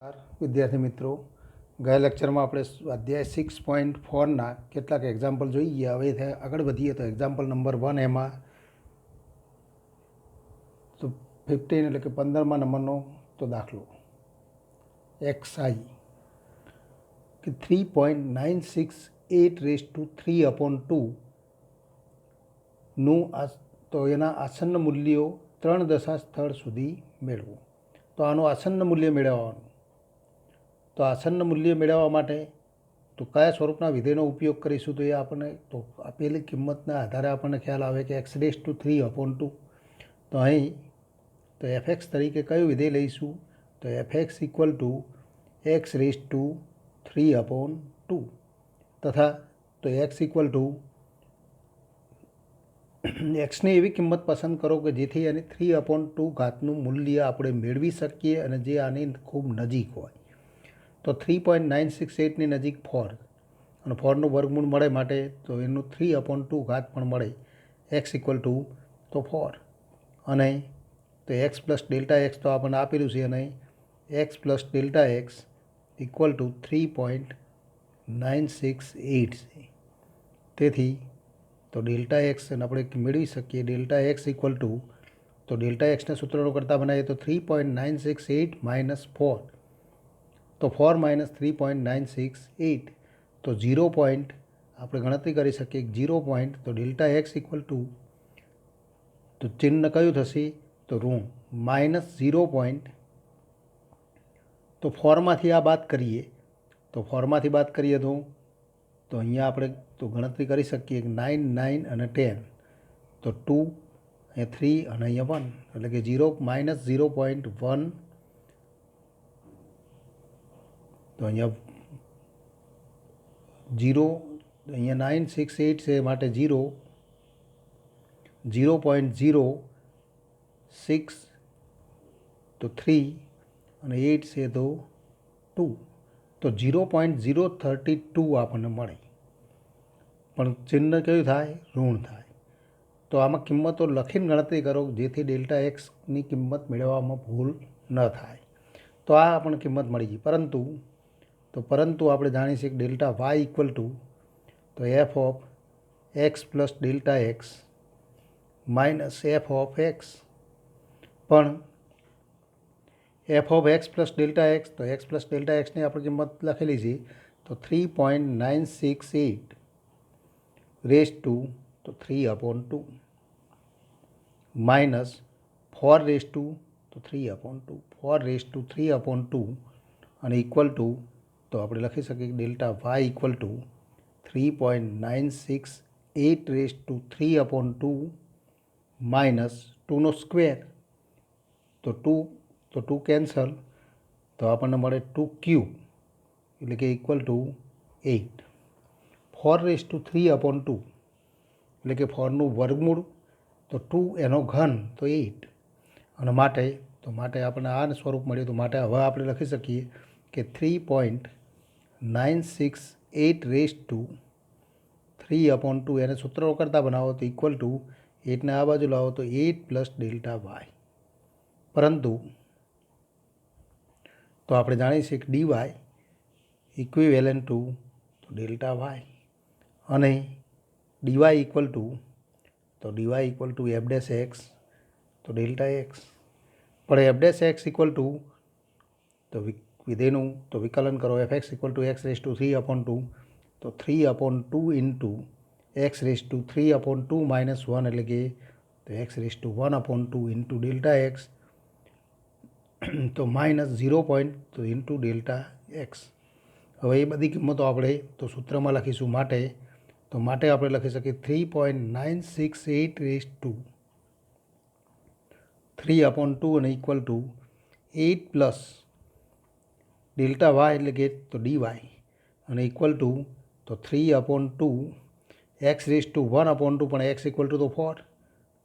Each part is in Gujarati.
વિદ્યાર્થી મિત્રો, ગયા લેક્ચરમાં આપણે અધ્યાય 6.4ના કેટલાક એક્ઝામ્પલ જોઈ ગયા. હવે આગળ વધીએ તો એક્ઝામ્પલ નંબર 1 એમાં તો 15 એટલે કે 15મા નંબરનો તો દાખલો XI કે 3.968 નું તો એના આસન્ન મૂલ્યો 3 દશાંશ સ્થળ સુધી મેળવો. તો આનું આસન્ન મૂલ્ય મેળવવાનું. તો આસન્ન મૂલ્ય મેળવવા માટે તો કયા સ્વરૂપના વિધેયનો ઉપયોગ કરીશું? તો એ આપણને તો આપેલી કિંમતના આધારે આપણને ખ્યાલ આવે કે x⁵3/2. તો અહીં તો fx તરીકે કયું વિધેય લઈશું? તો fx = x⁵3/2 તથા તો xની એવી કિંમત પસંદ કરો કે જેથી એની 3/2 ઘાતનું મૂલ્ય આપણે મેળવી શકીએ અને જે આની ખૂબ નજીક હોય. તો 3.968ની નજીક 4 અને 4નું વર્ગમૂળ મળે માટે તો એનું 3/2 ઘાત પણ મળે. x તો 4 અને તો x + Δx તો આપણને આપેલું છે અને x + Δx = 3.968 છે. તેથી તો Δx આપણે મેળવી શકીએ. Δx તો Δxના સૂત્રનો કરતાં બનાવીએ તો 3.968 - 4 તો 4 - 3.968 તો 0 પોઈન્ટ આપણે ગણતરી કરી શકીએ. 0 પોઈન્ટ તો Δx તો ચિહ્ન કયું થશે? તો ઋણ -0 પોઈન્ટ. તો 4માંથી આ બાદ કરીએ તો 4માંથી બાદ કરીએ તો અહીંયા આપણે તો ગણતરી કરી શકીએ કે 9, 9 અને 10 તો 2 અહીંયા 3 અને અહીંયા 1 એટલે કે 0.1 તો અહીંયા 0 અહીંયા 968 છે માટે 0.06 તો 3 અને 8 છે તો 2 તો 0.032 આપણને મળે. પણ ચિહ્ન કયું થાય? ઋણ થાય. તો આમાં કિંમતો લખીને ગણતરી કરો જેથી Δxની કિંમત મેળવવામાં ભૂલ ન થાય. તો આ આપણને કિંમત મળી ગઈ. પરંતુ આપણે જાણીએ છીએ કે Δy તો f(x + Δx - f(x) પણ f(x + Δx તો x + Δxની આપણે કિંમત લખેલી છે તો 3.968 તો 3/2 માઇનસ 4 તો 3/2 અને ઇક્વલ ટુ તો આપણે લખી શકીએ Δy = 3.968 3/2 - 2નો સ્ક્વેર તો 2 કેન્સલ તો આપણને મળે 2³ એટલે કે ઇક્વલ ટુ 8. 4/3/2 એટલે કે 4નું વર્ગમૂળ તો 2 એનો ઘન તો 8 અને માટે આપણને આ સ્વરૂપ મળ્યું. તો માટે હવે આપણે લખી શકીએ કે 3.968 3/2 એને સૂત્રો કરતાં બનાવો તો ઇક્વલ ટુ 8ને આ બાજુ લાવો તો 8 + Δy. પરંતુ તો આપણે જાણીએ છીએ કે dy ઇક્વિવેલન્ટ ટુ Δy અને dy f'(x) તો Δx પણ f'(x) તો વિધેયનું તો વિકલન કરો. fx = x⁵3/2 તો 3/2 × x⁵3/2 - 1 એટલે કે તો x⁴(1/2) Δx તો -0 પોઈન્ટ તો Δx. હવે એ બધી કિંમતો આપણે તો સૂત્રમાં લખીશું. માટે આપણે લખી શકીએ 3.968 3/2 અને ઇક્વલ ટુ 8 પ્લસ Δy એટલે કે તો dy અને ઇક્વલ ટુ તો 3/2 x⁴(1/2 પણ x = તો 4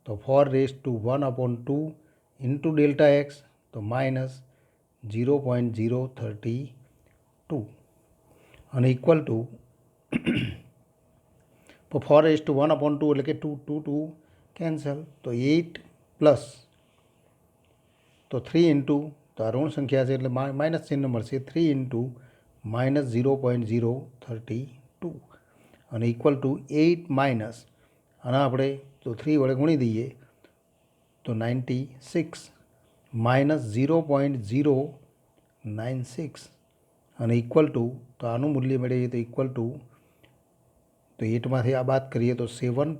તો 4/1/2 × Δx તો -0.032 અને ઇક્વલ ટુ 4/1/2 એટલે કે 2 કેન્સલ તો 8 પ્લસ તો 3 × તો આ ઋણ સંખ્યા છે એટલે માઇનસ ચિહ્ન મળશે 3 ઇન્ટુ માઇનસ 0.032 અને ઇક્વલ ટુ 8 માઇનસ આના આપણે તો 3 વડે ગુણી દઈએ તો 96 માઇનસ 0.096 અને ઇક્વલ ટુ તો આનું મૂલ્ય મેળવીએ તો ઇક્વલ ટુ તો 8માંથી આ બાદ કરીએ તો 7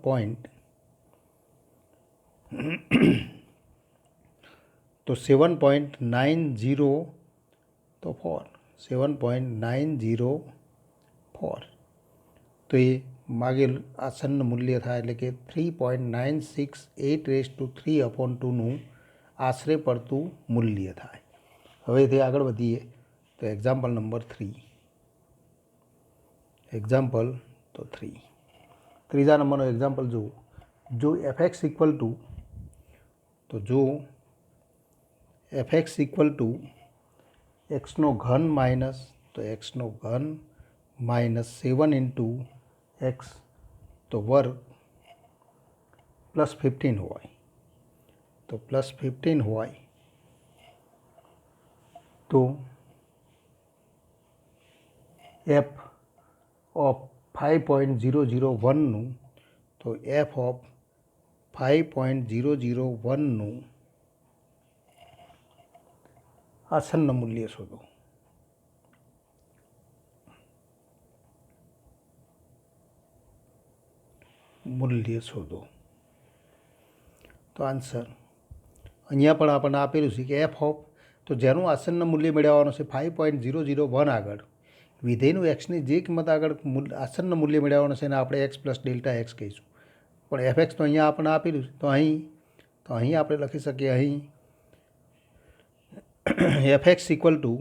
તો 7.904 તો 7.904 તો એ માગેલ આસન્ન મૂલ્ય થાય એટલે કે 3.968/3/2નું આશરે પડતું મૂલ્ય થાય. હવેથી આગળ વધીએ તો એક્ઝામ્પલ નંબર 3. એક્ઝામ્પલ તો 3 ત્રીજા નંબરનો એક્ઝામ્પલ જુઓ. જો fx ઇક્વલ ટુ તો જો fx ઇક્વલ ટુ એક્સનો ઘન માઇનસ તો એક્સનો ઘન માઇનસ 7 ઇન્ટુ એક્સ તો વર્ગ પ્લસ 15 હોય તો પ્લસ 15 હોય તો એફ ઓફ 5.001નું તો એફ ઓફ 5.001નું આસન્ન મૂલ્ય શોધો. તો આન્સર અહીંયા પણ આપણને આપેલું છે કે એફ ઓફ તો જેનું આસન્ન મૂલ્ય મેળવવાનું છે 5.001 આગળ વિધેયનું એક્સની જે કિંમત આગળ આસન્ન મૂલ્ય મેળવવાનું છે એને આપણે એક્સ પ્લસ ડેલ્ટા એક્સ કહીશું. પણ એફએક્સ તો અહીંયા આપણને આપેલું છે તો અહીં આપણે લખી શકીએ અહીં FX equal to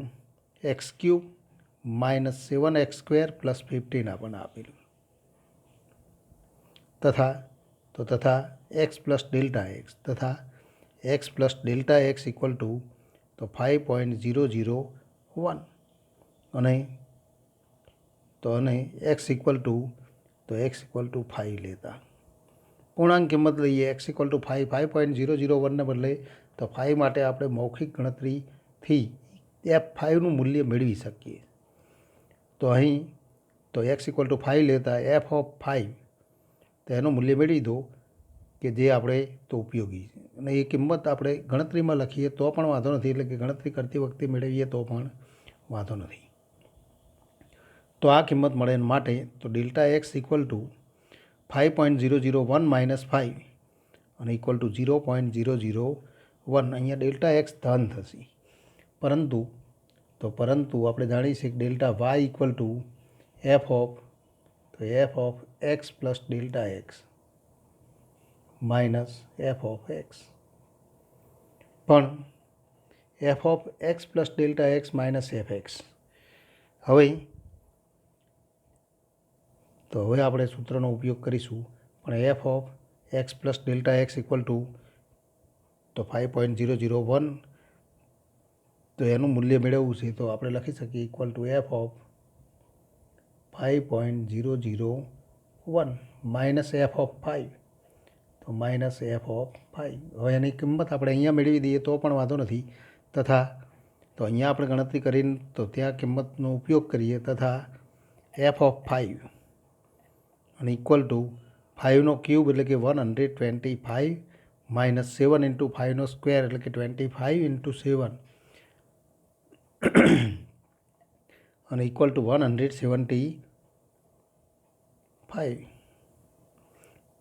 x cube minus 7x² plus 15 આપણને આપેલું તથા એક્સ પ્લસ ડેલ્ટા એક્સ તથા x plus delta X equal to તો 5.001 અને એક્સ ઇક્વલ ટુ 5 લેતા પૂર્ણાંક કિંમત લઈએ એક્સ ઇક્વલ ટુ 5.001ને બદલે તો 5 માટે આપણે મૌખિક ગણતરીથી f5નું મૂલ્ય મેળવી શકીએ. તો અહીં તો એક્સ ઇક્વલ ટુ 5 લેતા એફ ઓફ 5 તો એનું મૂલ્ય મેળવી દો કે જે આપણે તો ઉપયોગી છે અને એ કિંમત આપણે ગણતરીમાં લખીએ તો પણ વાંધો નથી એટલે કે ગણતરી કરતી વખતે મેળવીએ તો પણ વાંધો નથી. તો આ કિંમત મળે માટે તો delta X equal two 5.001 minus 5 અને ઇક્વલ ટુ 0.001 અહીંયા ડેલ્ટા એક્સ ધન થશે પરંતુ આપણે જાણીએ છીએ કે delta Y equal to F of X plus delta X minus F of X પણ F of X plus delta X minus F X હવે આપણે સૂત્રનો ઉપયોગ કરીશું પણ F of X plus delta X equal to તો 5.001 તો એનું મૂલ્ય મેળવવું છે તો આપણે લખી શકીએ equal to F of 5.001 minus F of 5 તો માઇનસ એફ ઓફ 5. હવે એની કિંમત આપણે અહીંયા મેળવી દઈએ તો પણ વાંધો નથી તથા તો અહીંયા આપણે ગણતરી કરીને તો ત્યાં કિંમતનો ઉપયોગ કરીએ તથા એફ ઓફ 5 અને ઇક્વલ ટુ 5નો ક્યુબ એટલે કે 125 માઇનસ 7 ઇન્ટુ 5નો સ્ક્વેર એટલે કે 25 ઇન્ટુ 7 અને ઇક્વલ ટુ 175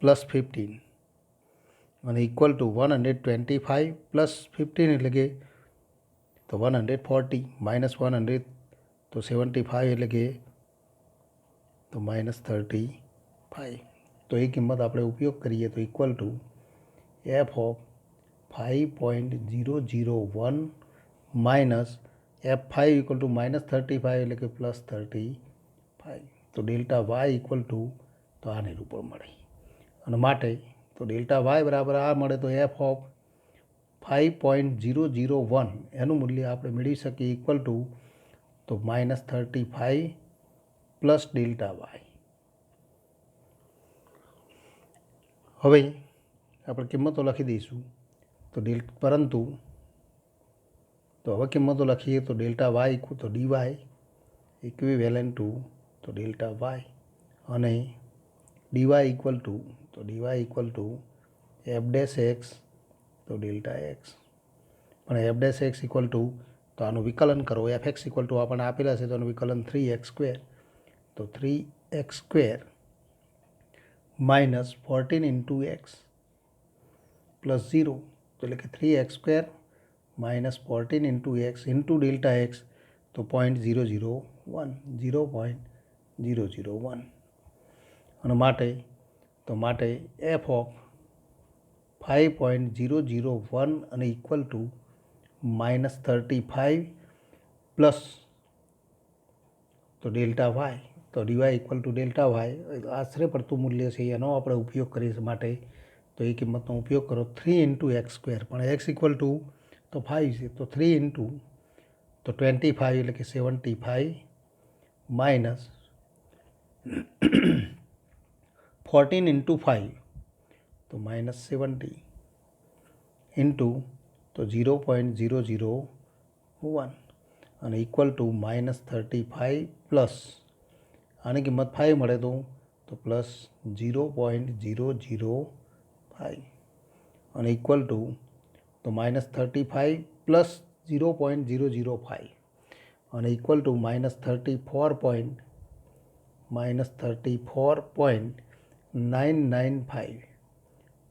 પ્લસ 15 અને ઇક્વલ ટુ 125 પ્લસ 15 એટલે કે તો 140 માઇનસ 100 તો 75 એટલે કે તો માઇનસ 35 તો એ કિંમત આપણે ઉપયોગ કરીએ તો equal to F of 5.001 minus F5 equal to minus 35 એટલે કે પ્લસ 35 તો ડેલ્ટા વાય ઇક્વલ ટુ તો આને રૂપો મળે અને માટે તો ડેલ્ટા વાય બરાબર આ મળે તો એફ ઓફ 5.001 એનું મૂલ્ય આપણે મેળવી શકીએ ઇક્વલ ટુ તો માઇનસ 35 પ્લસ ડેલ્ટા વાય. હવે આપણે કિંમતો લખી દઈશું તો પરંતુ तो હવે કિંમતો લખીએ તો ડેલ્ટા વાય તો ડીવાય ઇક્વિવેલન્ટ ટુ તો ડેલ્ટા વાય અને dy equal to F dash X તો ડેલ્ટા એક્સ પણ F dash X equal to તો આનું વિકલન કરો એફ એક્સ ઇક્વલ ટુ આપણને આપેલા છે તો આનું વિકલન 3x² તો 3x² minus 14 into x plus 0 તો એટલે કે 3x² minus 14 into X into delta X તો 0.001 અને માટે એફ ઓફ 5.001 અને ઇક્વલ ટુ -35 પ્લસ તો ડેલ્ટા વાય તો dy equal to delta Y આશરે પડતું મૂલ્ય છે એનો આપણે ઉપયોગ કરીએ માટે તો એ કિંમતનો ઉપયોગ કરો 3 ઇન્ટુ x² પણ x ઇક્વલ ટુ તો 5 છે તો 3 ઇન્ટુ તો 25 એટલે કે 75 માઇનસ 14 ઇન્ટુ 5 તો -70 ઇન્ટુ તો 0.001 અને ઇક્વલ ટુ -35 પ્લસ આની કિંમત 5 મળે તો પ્લસ 0.005 અને ઇક્વલ ટુ તો -35 પ્લસ 0.005 અને ઇક્વલ ટુ -34.995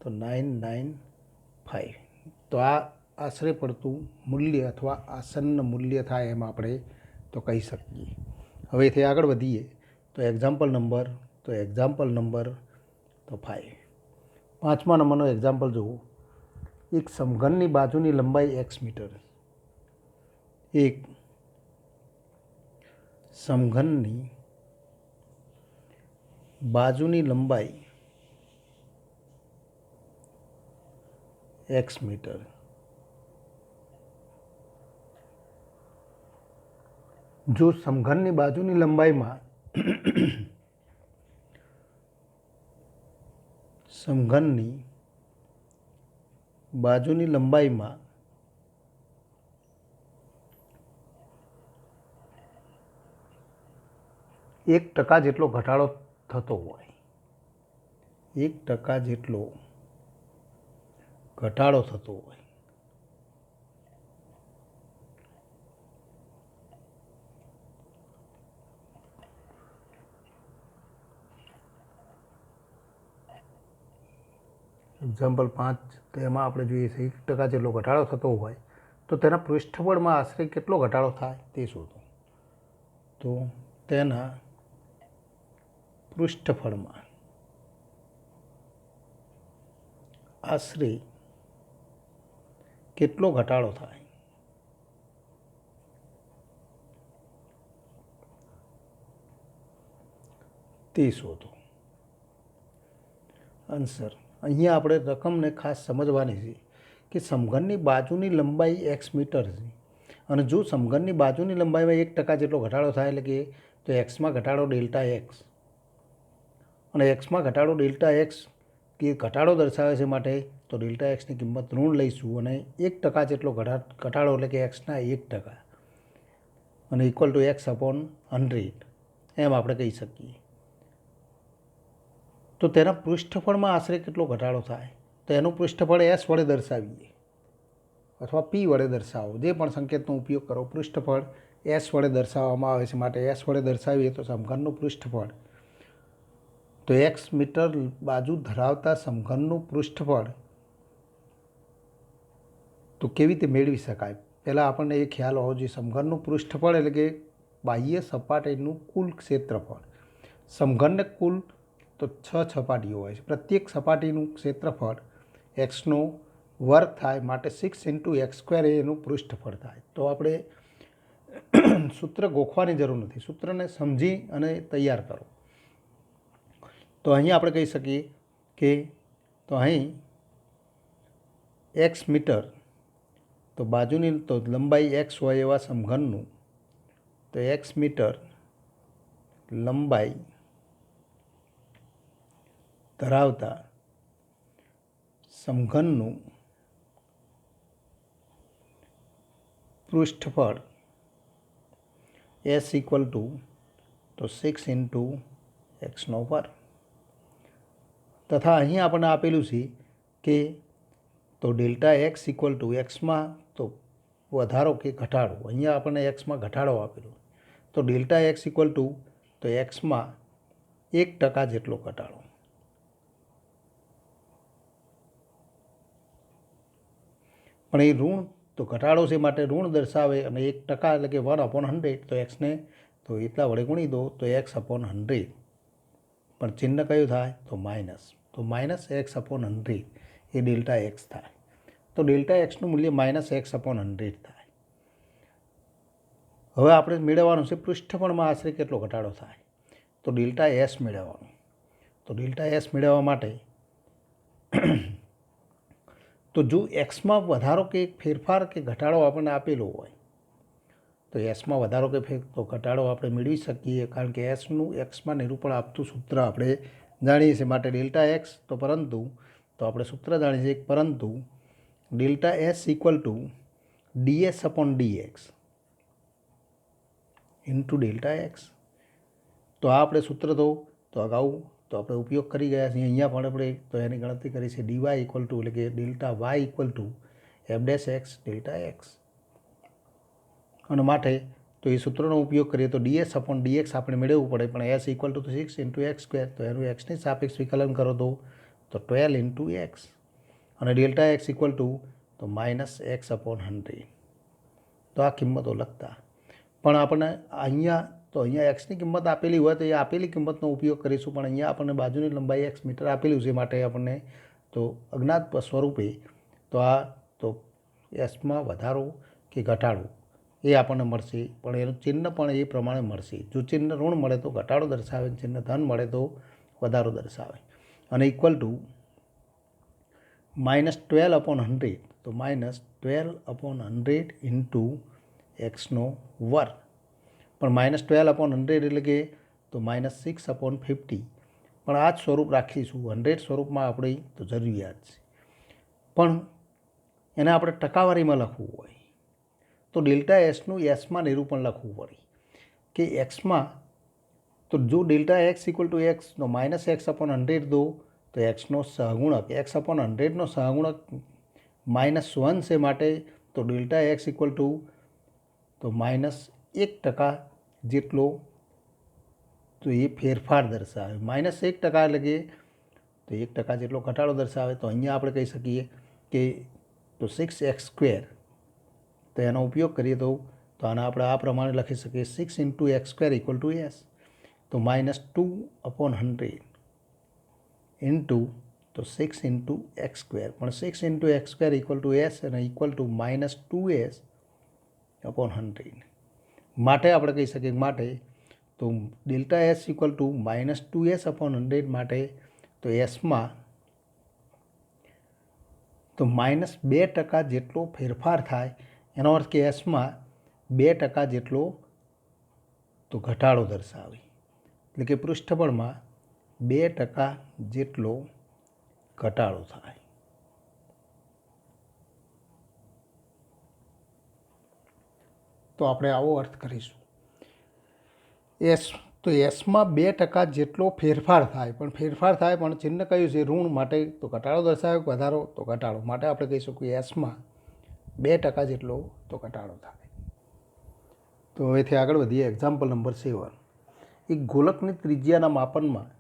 તો 995 તો આ આશરે પડતું મૂલ્ય અથવા આસન્ન મૂલ્ય થાય એમ આપણે તો કહી શકીએ. હવેથી આગળ વધીએ તો એક્ઝામ્પલ નંબર તો 5. 5મા નંબરનો એક્ઝામ્પલ જુઓ. એક સમઘનની બાજુની લંબાઈ x મીટર. એક સમઘનની બાજુની લંબાઈ x મીટર. જો સમઘનની બાજુની લંબાઈમાં એક ટકા જેટલો ઘટાડો થતો હોય, 1% જેટલો ઘટાડો થતો હોય એક્ઝામ્પલ 5 તેમાં આપણે જોઈએ છે 1% જેટલો ઘટાડો થતો હોય તો તેના પૃષ્ઠબળમાં આશરે કેટલો ઘટાડો થાય તે શોધો. તો તેના પૃષ્ઠફળમાં આશરે કેટલો ઘટાડો થાય તે શોધો. આન્સર અહીંયા આપણે રકમને ખાસ સમજવાની છે કે સમઘનની બાજુની લંબાઈ x મીટર છે અને જો સમઘનની બાજુની લંબાઈમાં 1% જેટલો ઘટાડો થાય એટલે કે તો એક્સમાં ઘટાડો ડેલ્ટા એક્સ અને એક્સમાં ઘટાડો ડેલ્ટા એક્સ કે ઘટાડો દર્શાવે છે માટે તો ડેલ્ટા એક્સની કિંમત ઋણ લઈશું અને 1% જેટલો ઘટાડો એટલે કે એક્સના 1% અને ઇક્વલ ટુ x અપોન 100 એમ આપણે કહી શકીએ. તો તેના પૃષ્ઠફળમાં આશરે કેટલો ઘટાડો થાય તો એનું પૃષ્ઠફળ s વડે દર્શાવીએ અથવા p વડે દર્શાવો, જે પણ સંકેતનો ઉપયોગ કરો. પૃષ્ઠફળ s વડે દર્શાવવામાં આવે છે માટે s વડે દર્શાવીએ તો સમઘનનું પૃષ્ઠફળ તો x મીટર બાજુ ધરાવતા સમઘનનું પૃષ્ઠફળ તો કેવી રીતે મેળવી શકાય. પહેલાં આપણને એ ખ્યાલ હોવો જોઈએ સમઘનનું પૃષ્ઠફળ એટલે કે બાહ્ય સપાટીનું કુલ ક્ષેત્રફળ. સમઘનને કુલ તો 6 સપાટીઓ હોય છે. પ્રત્યેક સપાટીનું ક્ષેત્રફળ એક્સનો વર્ગ થાય માટે 6 ઇન્ટુ x² એનું પૃષ્ઠફળ થાય. તો આપણે સૂત્ર ગોખવાની જરૂર નથી, સૂત્રને સમજી અને તૈયાર કરો. તો અહીં આપણે કહી શકીએ કે તો અહીં x મીટર તો બાજુની તો લંબાઈ x હોય એવા સમઘનનું તો x મીટર લંબાઈ ધરાવતા સમઘનનું પૃષ્ઠફળ એસ ઇક્વલ ટુ તો 6 ઇન્ટુ એક્સનો વર્ગ તથા અહીં આપણને આપેલું છે કે તો ડેલ્ટા એક્સ ઇક્વલ ટુ એક્સમાં તો વધારો કે ઘટાડો, અહીંયા આપણને એક્સમાં ઘટાડો આપેલો તો ડેલ્ટા એક્સ ઇક્વલ ટુ તો એક્સમાં 1% જેટલો ઘટાડો. પણ એ ઋણ તો ઘટાડો છે માટે ઋણ દર્શાવે અને 1% એટલે કે 1/100 તો એક્સને તો એટલા વડે ગુણી દો તો x/100 પણ ચિહ્ન કયું થાય તો માઇનસ, તો -x/100 એ ડેલ્ટા એક્સ થાય. તો ડેલ્ટા એક્સનું મૂલ્ય -x/100 થાય. હવે આપણે મેળવવાનું છે પૃષ્ઠફળમાં આશરે કેટલો ઘટાડો થાય તો ડેલ્ટા એસ મેળવવાનું. તો ડેલ્ટા એસ મેળવવા માટે તો જો એક્સમાં વધારો કે ફેરફાર કે ઘટાડો આપણને આપેલો હોય તો એસમાં વધારો કે તો ઘટાડો આપણે મેળવી શકીએ કારણ કે એસનું એક્સમાં નિરૂપણ આપતું સૂત્ર આપણે જાણીએ છીએ માટે ડેલ્ટા એક્સ તો પરંતુ તો આપણે સૂત્ર જાણીએ છીએ પરંતુ delta S equal two ds/dx into delta X. તો આ આપણે સૂત્ર તો અગાઉ તો આપણે ઉપયોગ કરી ગયા છીએ, અહીંયા પણ આપણે તો એની ગણતરી કરી છે dy ઇક્વલ ટુ એટલે કે delta Y equal to f' delta X અને માટે તો એ સૂત્રનો ઉપયોગ કરીએ તો ds/dx આપણે મેળવવું પડે પણ s equal to 6 into x² તો એનું એક્સની સાપેક્ષ વિકલન કરો તો 12 ઇન્ટુ એક્સ અને ડેલ્ટા એક્સ ઇક્વલ ટુ તો -x/100. તો આ કિંમતો લખતા પણ આપણને અહીંયા એક્સની કિંમત આપેલી હોય તો એ આપેલી કિંમતનો ઉપયોગ કરીશું પણ અહીંયા આપણને બાજુની લંબાઈ x મીટર આપેલું છે માટે આપણને તો અજ્ઞાત સ્વરૂપે તો આ તો એસમાં વધારો કે ઘટાડો એ આપણને મળશે પણ એનું ચિહ્ન પણ એ પ્રમાણે મળશે. જો ચિહ્ન ઋણ મળે તો ઘટાડો દર્શાવે, ચિહ્ન ધન મળે તો વધારો દર્શાવે અને ઇક્વલ ટુ -12/100 તો -12/100 ઇન્ટુ એક્સનો વર્ગ પણ -12/100 એટલે કે તો -6/50 પણ આ જ સ્વરૂપ રાખીશું 100 સ્વરૂપમાં આપણી તો જરૂરિયાત છે. પણ એને આપણે ટકાવારીમાં લખવું હોય તો ડેલ્ટા એસનું એસમાં નિરૂપણ લખવું પડે કે એક્સમાં તો જો ડેલ્ટા એક્સ ઇક્વલ ટુ એક્સનો -x/100 દો તો એક્સનો સહગુણક x/100નો સહગુણક -1 છે માટે તો ડેલ્ટા એક્સ ઇક્વલ ટુ તો -1% જેટલો તો એ ફેરફાર દર્શાવે, -1% એટલે કે તો 1% જેટલો ઘટાડો દર્શાવે. તો અહીંયા આપણે કહી શકીએ કે તો 6x² તો એનો ઉપયોગ કરીએ તો આને આપણે આ પ્રમાણે લખી શકીએ 6 into x² equal to S તો -2/100 ઇન્ટુ તો 6 ઇન્ટુ x² પણ 6 into x² equal to S અને ઇક્વલ ટુ -2s/100 માટે આપણે કહી શકીએ માટે તો delta S equal two -2s/100 માટે તો એસમાં તો -2% જેટલો ફેરફાર થાય એનો અર્થ કે એસમાં 2% જેટલો તો ઘટાડો દર્શાવે એટલે કે પૃષ્ઠફળમાં 2% જેટલો ઘટાડો થાય. તો આપણે આવો અર્થ કરીશું તો એસમાં 2% જેટલો ફેરફાર થાય પણ ચિહ્ન કયું છે ઋણ માટે તો ઘટાડો દર્શાવે વધારો તો ઘટાડો માટે આપણે કહીશું કે એસમાં 2% જેટલો તો ઘટાડો થાય. તો હવેથી આગળ વધીએ એક્ઝામ્પલ નંબર 7. એક ગોલકની ત્રિજ્યાના માપનમાં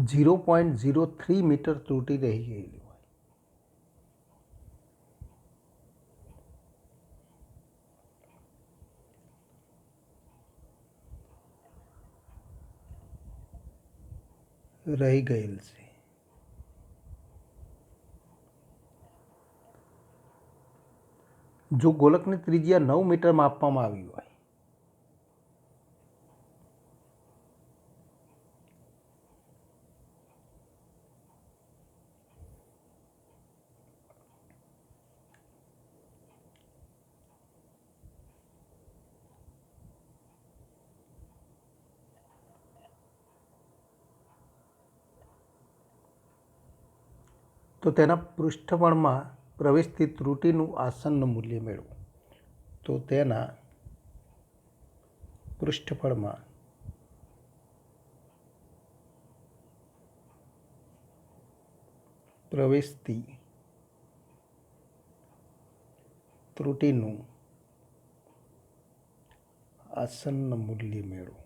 .03 મીટર ત્રુટી રહી ગયેલી હોય. રહી ગયેલ છે. જો ગોલકની ત્રિજ્યા 9 મીટર માપવામાં આવી હોય તો તેના પૃષ્ઠફળમાં પ્રવેશતી ત્રુટિનું આસન્ન મૂલ્ય મેળવો. તો તેના પૃષ્ઠફળમાં પ્રવેશતી ત્રુટિનું આસન્ન મૂલ્ય મેળવો.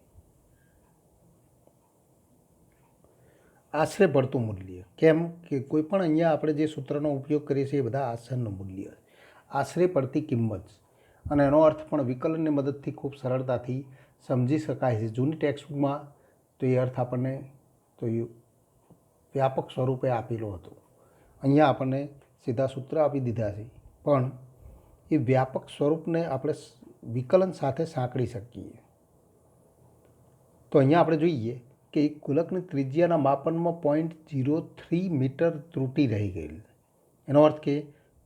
આશરે પડતું મૂલ્ય. કેમ કે કોઈ પણ અહીંયા આપણે જે સૂત્રનો ઉપયોગ કરીએ છીએ એ બધા આસન્ન મૂલ્ય, આશરે પડતી કિંમત, અને એનો અર્થ પણ વિકલનની મદદથી ખૂબ સરળતાથી સમજી શકાય છે. જૂની ટેક્સ્ટબુકમાં તો એ અર્થ આપણને તો વ્યાપક સ્વરૂપે આપેલો હતો. અહીંયા આપણને સીધા સૂત્ર આપી દીધા છે, પણ એ વ્યાપક સ્વરૂપને આપણે વિકલન સાથે સાંકળી શકીએ. તો અહીંયા આપણે જોઈએ કે એક ગોલકની ત્રિજ્યાના માપનમાં 0.03 મીટર ત્રુટિ રહી ગયેલી. એનો અર્થ કે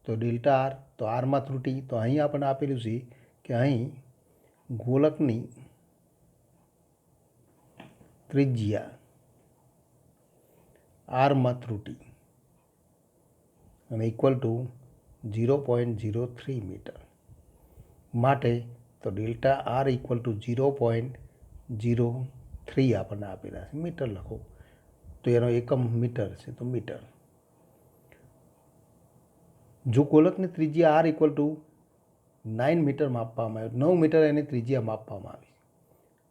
તો ડેલ્ટા આર, તો આરમાં ત્રુટિ. તો અહીં આપણને આપેલું છે કે અહીં ગોલકની ત્રિજ્યા આરમાં ત્રુટિ અને ઇક્વલ ટુ 0.03 મીટર માટે તો ડેલ્ટા આર ઇક્વલ ટુ 0.03 આપણને આપેલા છે. મીટર લખો તો એનો એકમ મીટર છે, તો મીટર. જો ગોલકની ત્રિજ્યા આર ઇક્વલ ટુ 9 મીટર માપવામાં આવે, 9 મીટર એની ત્રિજ્યા માપવામાં આવી,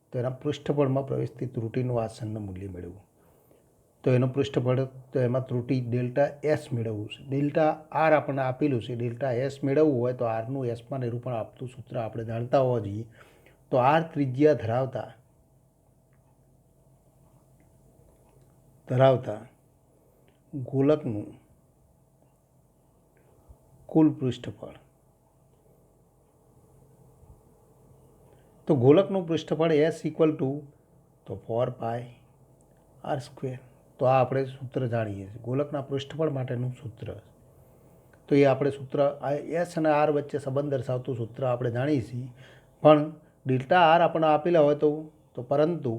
તો એના પૃષ્ઠફળમાં પ્રવેશતી ત્રુટિનું આસન્ન મૂલ્ય મેળવવું. તો એનો પૃષ્ઠફળ, તો એમાં ત્રુટિ ડેલ્ટા એસ મેળવવું છે. ડેલ્ટા આર આપણને આપેલું છે. ડેલ્ટા એસ મેળવવું હોય તો આરનું એસમાં નિરૂપણ આપતું સૂત્ર આપણે જાણતા હોવા જોઈએ. તો આર ત્રિજ્યા ધરાવતા ગોલકનું કુલ પૃષ્ઠફળ. તો ગોલકનું પૃષ્ઠફળ એસ ઇક્વલ ટુ તો 4πr². તો આ આપણે સૂત્ર જાણીએ છીએ, ગોલકના પૃષ્ઠફળ માટેનું સૂત્ર. તો એ આપણે સૂત્ર એસ અને આર વચ્ચે સંબંધ દર્શાવતું સૂત્ર આપણે જાણીએ છીએ. પણ ડેલ્ટા આર આપણને આપેલા હોય તો પરંતુ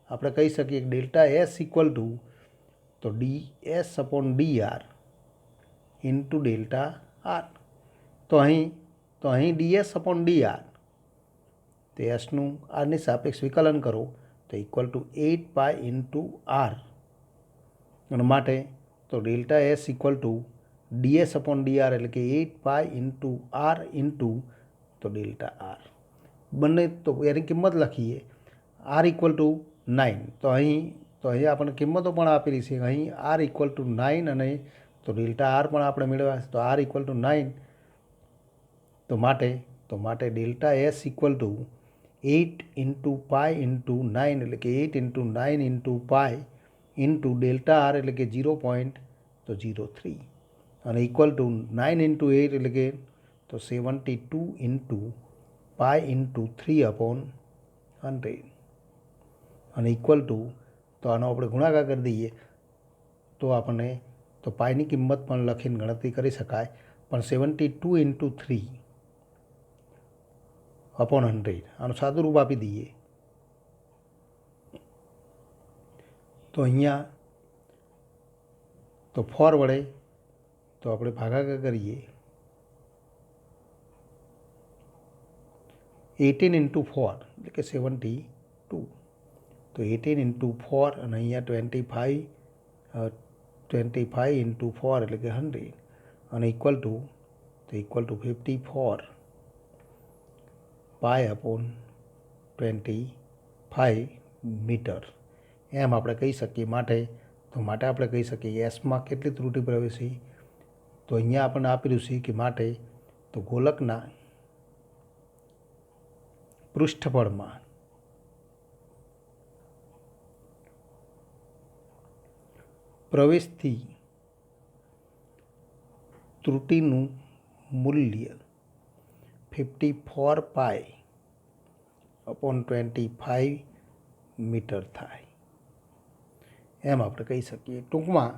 આપણે કહી શકીએ કે ડેલ્ટા એસ ઇક્વલ ટુ તો ds upon dr into delta R. તો અહીં ds અપોન dr, તો એસનું આરની સાપેક્ષ વિકલન કરો તો ઇક્વલ ટુ 8π ઇન્ટુ આર. અને માટે તો delta S equal to ds upon dr એટલે કે 8π ઇન્ટુ આર ઇન્ટુ તો ડેલ્ટા આર. બંને તો એની કિંમત લખીએ. R equal to 9. તો અહીં આપણને કિંમતો પણ આપેલી છે. અહીં આર ઇક્વલ ટુ 9 અને તો ડેલ્ટા આર પણ આપણે મેળવ્યા છે. તો આર ઇક્વલ ટુ 9. તો માટે delta S equal to 8 into pi into 9 એટલે કે 8 into 9 into pi into delta R એટલે કે 0.03 અને ઇક્વલ ટુ 9 ઇન્ટુ 8 એટલે કે તો 72 ઇન્ટુ પાઈ ઇન્ટુ 3/100 અને ઇક્વલ ટુ તો આનો આપણે ગુણાકાર કરી દઈએ તો આપણને તો પાઈની કિંમત પણ લખીને ગણતરી કરી શકાય. પણ 72 ઇન્ટુ 3/100 આનું સાદું રૂપ આપી દઈએ તો અહીંયા તો 4 વડે તો આપણે ભાગાકાર કરીએ. 18 ઇન્ટુ 4 એટલે કે 72. તો 18 ઇન્ટુ 4 અને અહીંયા 25 ઇન્ટુ 4 એટલે કે 100 અને ઇક્વલ ટુ 54 π/25 મીટર એમ આપણે કહી શકીએ. માટે આપણે કહી શકીએ એસમાં કેટલી ત્રુટિ પ્રવેશી. તો અહીંયા આપણને આપેલું છે કે માટે તો ગોલકના પૃષ્ઠફળમાં પ્રવેશથી ત્રુટિનું મૂલ્ય 54π/25 મીટર થાય એમ આપણે કહી શકીએ. ટૂંકમાં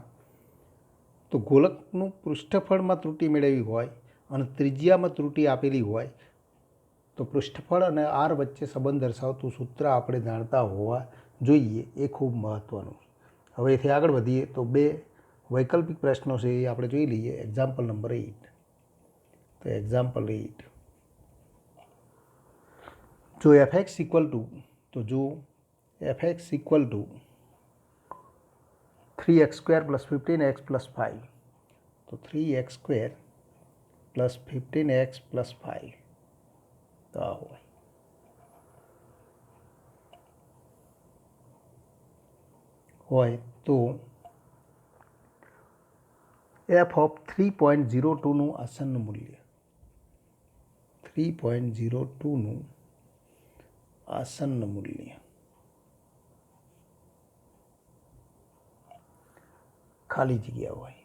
તો ગોલકનું પૃષ્ઠફળમાં ત્રુટિ મેળવી હોય અને ત્રિજ્યામાં ત્રુટિ આપેલી હોય તો પૃષ્ઠફળ અને આર વચ્ચે સંબંધ દર્શાવતું સૂત્ર આપણે જાણતા હોવા જોઈએ. એ ખૂબ મહત્ત્વનું. હવે એથી આગળ વધીએ તો 2 વૈકલ્પિક પ્રશ્નો છે એ આપણે જોઈ લઈએ. Example number 8. તો એક્ઝામ્પલ 8, જો fx ઇક્વલ ટુ, તો જો fx equal to 3x² + 15x + 5, તો 3x² + 15x + 5 તો આ હોય તો f ઓફ 3.02નું આસન્ન મૂલ્ય, 3.02નું આસન્ન મૂલ્ય ખાલી જગ્યા હોય,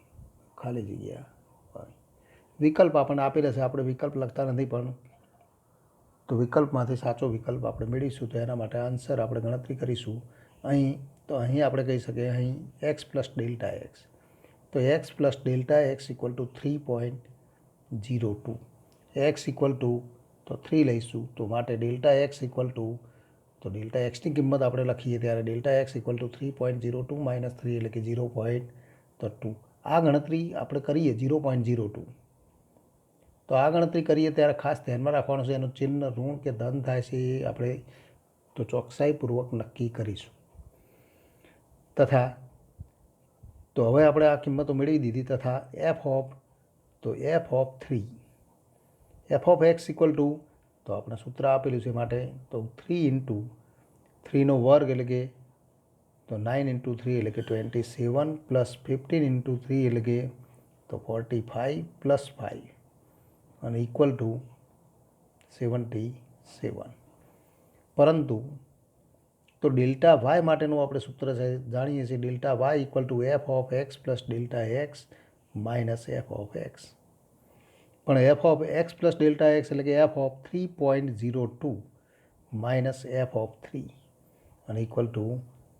ખાલી જગ્યા હોય. વિકલ્પ આપણને આપેલા છે, આપણે વિકલ્પ લખતા નથી, પણ તો વિકલ્પમાંથી સાચો વિકલ્પ આપણે મેળવીશું. તો એના માટે આન્સર આપણે ગણતરી કરીશું. અહીં આપણે કહી શકીએ અહીં x + Δx, તો x + Δx = 3.02. x equal to તો 3 લઈશું, તો માટે Δx ઇક્વલ ટુ, તો Δxની કિંમત આપણે લખીએ ત્યારે Δx = 3.02 - 3 એટલે કે 0.2. આ ગણતરી આપણે કરીએ 0.02, તો આ ગણતરી કરીએ ત્યારે ખાસ ધ્યાનમાં રાખવાનું છે એનું ચિહ્ન ઋણ કે ધન થાય છે એ આપણે તો ચોકસાઈપૂર્વક નક્કી કરીશું. તથા તો હવે આપણે આ કિંમતો મેળવી દીધી. તથા f of 3, f of x equal to, તો આપણે સૂત્ર આપેલું છે માટે તો 3 × 3નો વર્ગ એટલે કે તો 9 × 3 એટલે કે 27 + 15 × 3 એટલે કે તો 45 + 5 અને ઇક્વલ ટુ 77. પરંતુ તો ડેલ્ટા વાય માટેનું આપણે સૂત્ર જાણીએ છીએ. Delta Y equal to f of x + Δx - f of x. પણ f ઓફ x + Δx એટલે કે f ઓફ 3.02 - f ઓફ 3 અને ઇક્વલ ટુ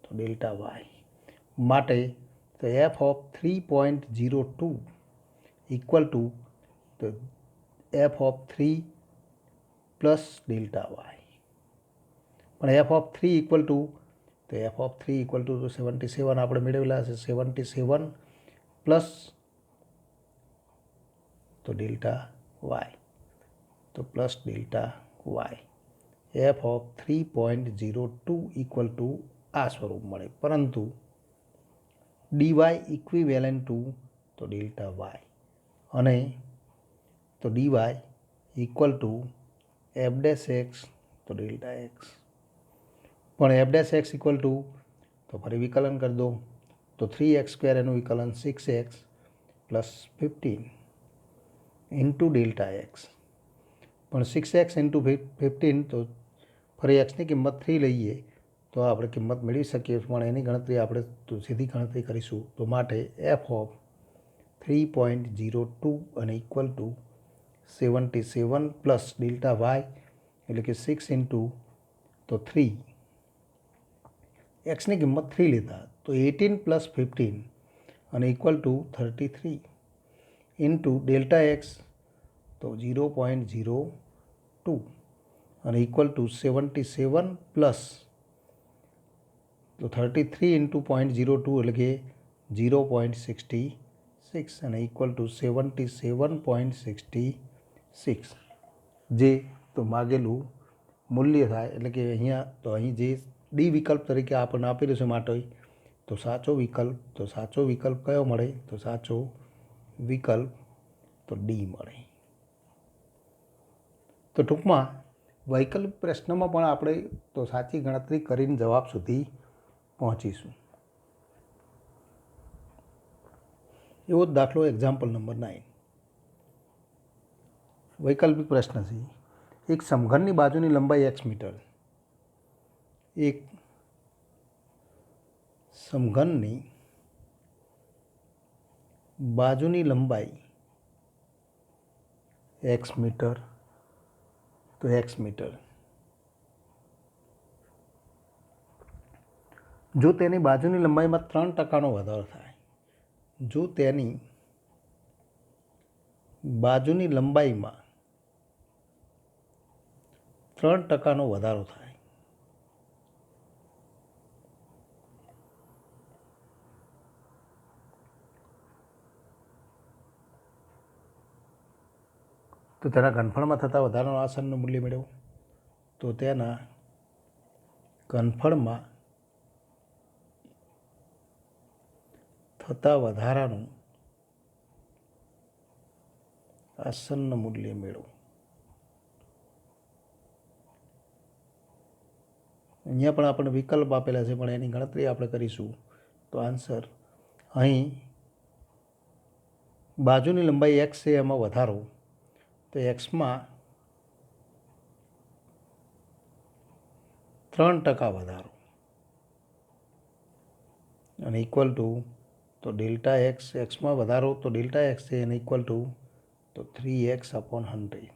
તો ડેલ્ટા વાય માટે તો f ઓફ 3.02 ઇક્વલ ટુ તો f of 3 plus delta y. પણ f ઓફ 3 ઇક્વલ ટુ, તો f ઓફ 3 ઇક્વલ ટુ તો 77 આપણે મેળવેલા છે, 77 પ્લસ તો ડેલ્ટા વાય, તો plus delta y. f of 3.02 equal to આ સ્વરૂપ મળે. પરંતુ dy ઇક્વિવેલન્ટ ટુ તો ડેલ્ટા વાય અને તો dy ઇક્વલ ટુ f' તો ડેલ્ટા x. પણ f' ઇક્વલ ટુ, તો ફરી વિકલન કરી દો, તો 3x² એનું વિકલન 6x + 15 ઇન્ટુ ડેલ્ટા એક્સ. પણ 6x × 15, તો ફરી એક્સની કિંમત 3 લઈએ તો આપણે કિંમત મેળવી શકીએ, પણ એની ગણતરી આપણે તો સીધી ગણતરી કરીશું. તો માટે f ઓફ 3.02 અને equal to 77 plus delta y એટલે કે 6 ઇન્ટુ તો 3, એક્સની કિંમત 3 લીધા તો 18 + 15 અને equal two 33 into delta X તો 0.02 અને ઇક્વલ ટુ 77 પ્લસ તો 33 ઇન્ટુ 0.02 એટલે કે 0.66 અને ઇક્વલ ટુ 77.66, જે તો માગેલું મૂલ્ય થાય. એટલે કે અહીંયા તો અહીં જે ડી વિકલ્પ તરીકે આપણને આપેલું છે માટે તો સાચો વિકલ્પ કયો મળે? તો સાચો વિકલ્પ તો ડી મળે. તો ટૂંકમાં વૈકલ્પિક પ્રશ્નમાં પણ આપણે તો સાચી ગણતરી કરીને જવાબ સુધી પહોંચીશું. એવો જ દાખલો એક્ઝામ્પલ નંબર 9. વૈકલ્પિક પ્રશ્ન છે. એક સમઘનની બાજુની લંબાઈ x મીટર, એક સમઘનની બાજુની લંબાઈ x મીટર, તો x મીટર. જો તેની બાજુની લંબાઈમાં 3%નો વધારો થાય, જો તેની બાજુની લંબાઈમાં 3%નો વધારો થાય, તો તેના ઘનફળમાં થતા વધારાનું આસનનું મૂલ્ય મેળવો. તો તેના ઘનફળમાં થતા વધારાનું આસનનું મૂલ્ય મેળવો. અહીંયા પણ આપણે વિકલ્પ આપેલા છે, પણ એની ગણતરી આપણે કરીશું. તો આન્સર અહીં બાજુની લંબાઈ એક્સ છે, એમાં વધારો, તો એક્સમાં 3% વધારો અને ઇક્વલ ટુ તો ડેલ્ટા એક્સ, એક્સમાં વધારો તો ડેલ્ટા એક્સ છે એને ઇક્વલ ટુ તો 3x/100.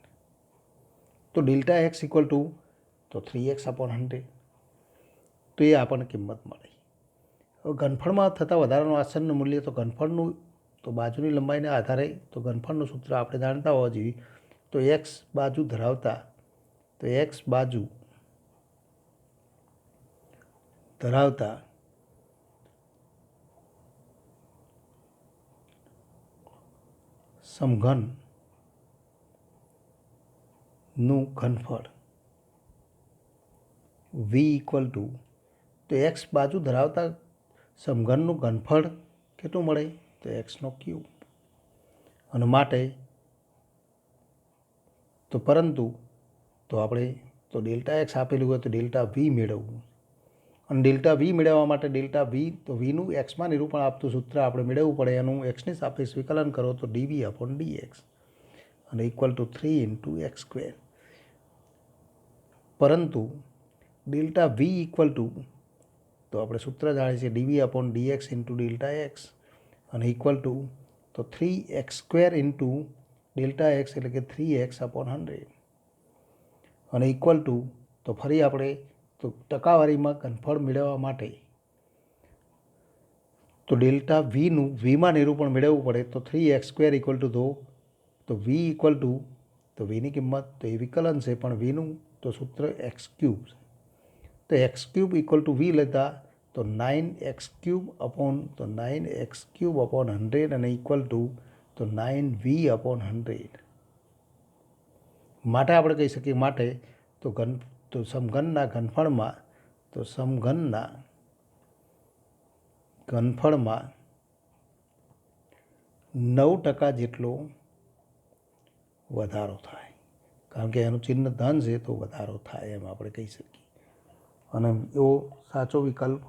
તો ડેલ્ટા એક્સ ઇક્વલ ટુ તો 3x/100. તો એ આપણને કિંમત મળી. હવે ઘનફળમાં થતા વધારાનું આસનનું મૂલ્ય, તો ઘનફળનું તો બાજુની લંબાઈના આધારે તો ઘનફળનું સૂત્ર આપણે જાણતા હોવા જોઈએ. તો એક્સ બાજુ ધરાવતા, તો એક્સ બાજુ ધરાવતા સમઘનનું ઘનફળ v ઇક્વલ ટુ, તો એક્સ બાજુ ધરાવતા સમઘનનું ઘનફળ કેટલું મળે? તો એક્સનો ક્યુબ. અને માટે તો પરંતુ તો આપણે તો ડેલ્ટા એક્સ આપેલું હોય તો ડેલ્ટા વી મેળવવું. અને ડેલ્ટા વી મેળવવા માટે ડેલ્ટા વી, તો વીનું એક્સમાં નિરૂપણ આપતું સૂત્ર આપણે મેળવવું પડે. એનું એક્સની સાપેક્ષ વિકલન કરો તો dv/dx અને ઇક્વલ ટુ 3 × x². પરંતુ ડેલ્ટા વી ઇક્વલ ટુ, તો આપણે સૂત્ર જાણીએ છીએ dv/dx ઇન્ટુ ડેલ્ટા એક્સ અને ઇક્વલ ટુ તો 3x² ઇન્ટુ ડેલ્ટા એક્સ એટલે કે 3x/100 અને ઇક્વલ ટુ તો ફરી આપણે તો ટકાવારીમાં ઘનફળ મેળવવા માટે તો ડેલ્ટા વીનું વીમાં નિરૂપણ મેળવવું પડે. તો 3x² ઇક્વલ ટુ તો વી ઇક્વલ ટુ તો વીની કિંમત તો એ વિકલન છે, પણ વીનું તો સૂત્ર x³ છે. તો x³ ઇક્વલ ટુ વી લેતા તો 9x³ અને ઇક્વલ ટુ તો 9v/100. માટે આપણે કહી શકીએ માટે તો સમઘનના ઘનફળમાં તો સમઘનના ઘનફળમાં 9% જેટલો વધારો થાય. કારણ કે એનું ચિહ્ન ધન છે તો વધારો થાય એમ આપણે કહી શકીએ. અને એવો સાચો વિકલ્પ